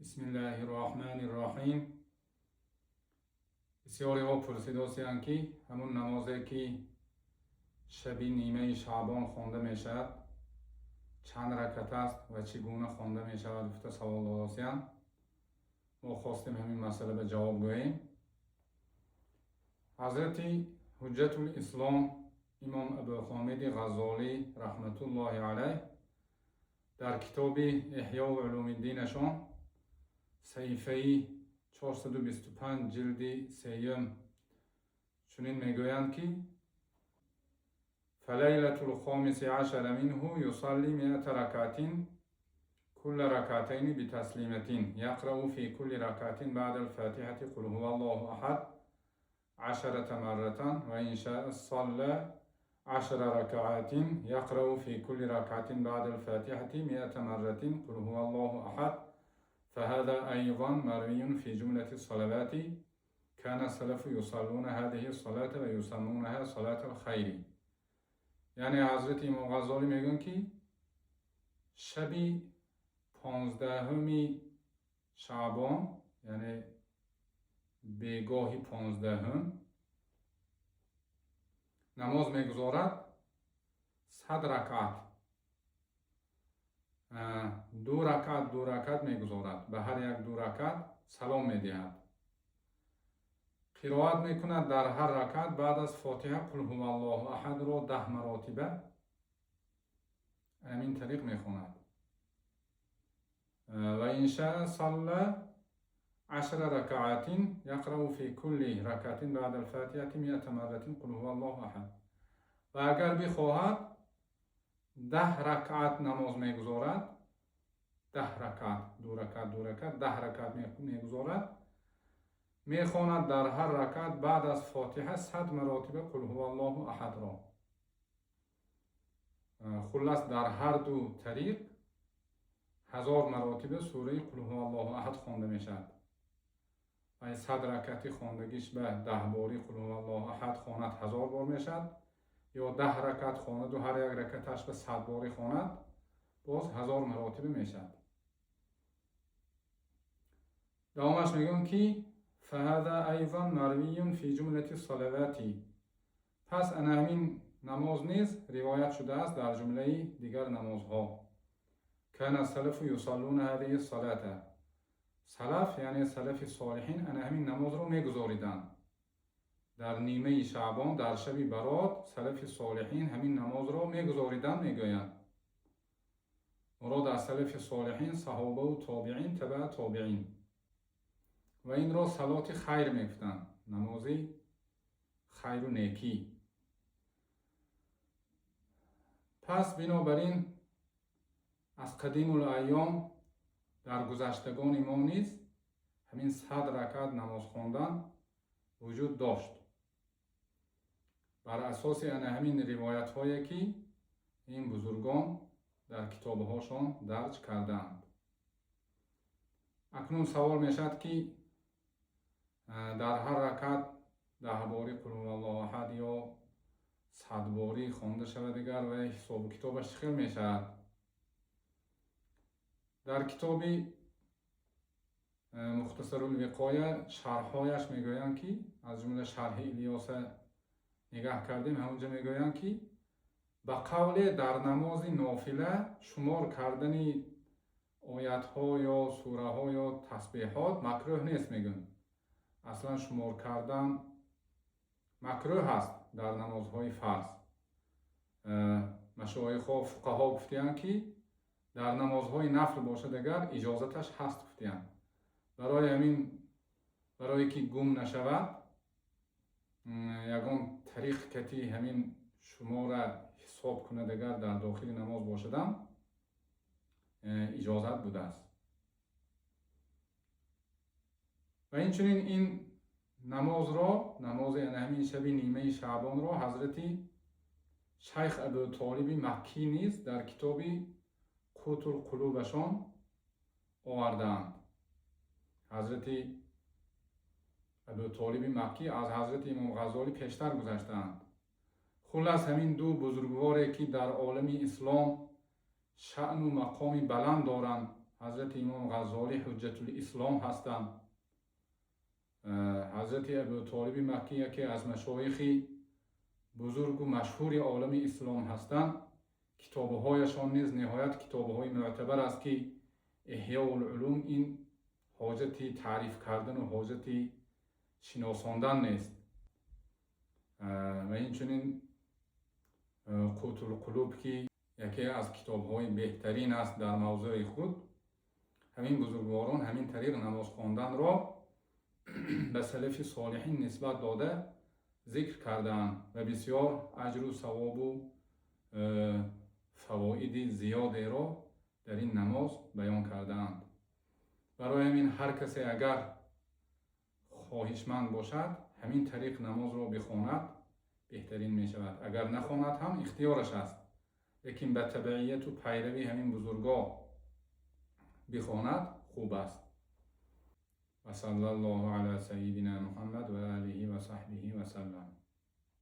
بسم الله الرحمن الرحیم. بسیاری ها پرسیدند که همون نمازی که شبی نیمه شعبان خوانده می شود چند رکعت است و چگونه خوانده می شود گفته سوال داشتند. ما خواستیم همین مسئله به جواب گوییم. حضرت حجت الاسلام امام ابو حامد غزالی رحمت الله علیه در کتاب احیاء علوم الدینشان صحیفه 425 جلد سیم چنین میگویند که فلیلة الخامس عشر منه یصلی 100 رکعت كل ركعتين بتسليمة يقرأ في كل ركعة بعد الفاتحة قل هو الله أحد 10 مرة وإن شاء صلى 10 ركعات يقرأ في كل ركعة بعد الفاتحة 100 مرة قل هو الله أحد فهذا أيضا مروي في جملة الصلوات كان السلف يصلون هذه الصلاة ويسمونها صلاة الخير. یعنی حضرت امام غزالی میگن که شبی 15 شعبان یعنی بیگاهی 15 نماز میگذارد 100 رکعت 2 رکعت میگذارد. به هر یک 2 رکعت سلام میدهد. قرائت میکند در هر رکعت بعد از فاتحه قل هو الله احد را 10 مراتبه همین طریق میخواند. و ان شاء صلى 10 ركعات يقرأ في كل ركعة بعد الفاتحة 100 مرة قل هو الله احد. و اگر بخواهد 10 رکعت نماز میگذارد 10 رکعت 2 رکعت 10 رکعت میگذارد میخواند در هر رکعت بعد از فاتحه 100 مراتب قل هو الله احد را. خلاص در هر دو طریق 1000 مراتب سوره قل هو الله احد خوانده میشد. و 100 رکعتی خواندگیش به 10 باری قل هو الله احد خواند 1000 بار میشد، یا 10 رکعت خواند و هر یک رکعتش به 100 باری خواند باز 1000 مراتب میشد. دومش میگن که فهذا ایضا مروی فی جملة الصلوات. پس همین نماز نیز روایت شده است در جمله دیگر نمازها. کان السلف یصلون هذه الصلاة. سلف یعنی سلف صالحین همین نماز رو میگذاریدند. در نیمه شعبان در شب برات سلف صالحین همین نماز رو میگذاریدند میگویند. مراد از سلف صالحین صحابه و تابعین تبع تابعین. و این را صلات خیر میگفتند، نمازی خیر و نیکی. پس بنابراین از قدیم الایام در گذشتگان ما نیز همین 100 رکعت نماز خواندن وجود داشت بر اساس همین روایت هایی که این بزرگان در کتاب هاشان درج کردند. اکنون سوال میشد که در هر رکعت 10 باری قل هو الله احد یا 100 باری خوانده شود دیگر و حساب کتابش خیلی میشد. در کتاب مختصر الوقایه شرحهایش میگویند که از جمله شرح الیاس نگاه کردیم همونجا میگویند که به قول در نماز نافله شمار کردن آیت ها یا سوره ها یا تسبیحات مکروه نیست. میگن اصلا شمار کردن مکروه هست در نمازهای فرض. مشایخ و فقها گفتند که در نمازهای نفل باشد اگر اجازتش هست گفتند. برای که گم نشود یگان طریق کتی همین شما را حساب کند اگر در داخل نماز باشدم اجازت بوده است. و اینچنین این نماز همین شب نیمه شعبان را حضرت شیخ ابو طالب مکی نیز در کتاب قوت القلوبشان آوردند. حضرت ابو طالب مکی از حضرت امام غزالی پیشتر گذشتند. خلاص همین دو بزرگواری که در عالم اسلام شأن و مقام بلند دارند، حضرت امام غزالی حجت الاسلام هستند. حضرت ابو طالب مکی یکی از مشایخ بزرگ و مشهور عالم اسلام هستند. کتابهایشان نیز نهایت کتابهای معتبر است که احیاء العلوم این حاجت تعریف کردن و حاجت شناساندن نیست. و اینچنین قوت القلوب که یکی از کتابهای بهترین است در موضوع خود، همین بزرگواران همین طریق نماز خواندن را به سلف صالحین نسبت داده ذکر کردند و بسیار اجر و ثواب و فواید زیادی را در این نماز بیان کردند. برای همین هر کسی اگر خواهشمند باشد همین طریق نماز را بخواند بهترین می شود. اگر نخواند هم اختیارش است، لیکن به تبعیت و پیروی همین بزرگا بخواند خوب است. و صلی الله علی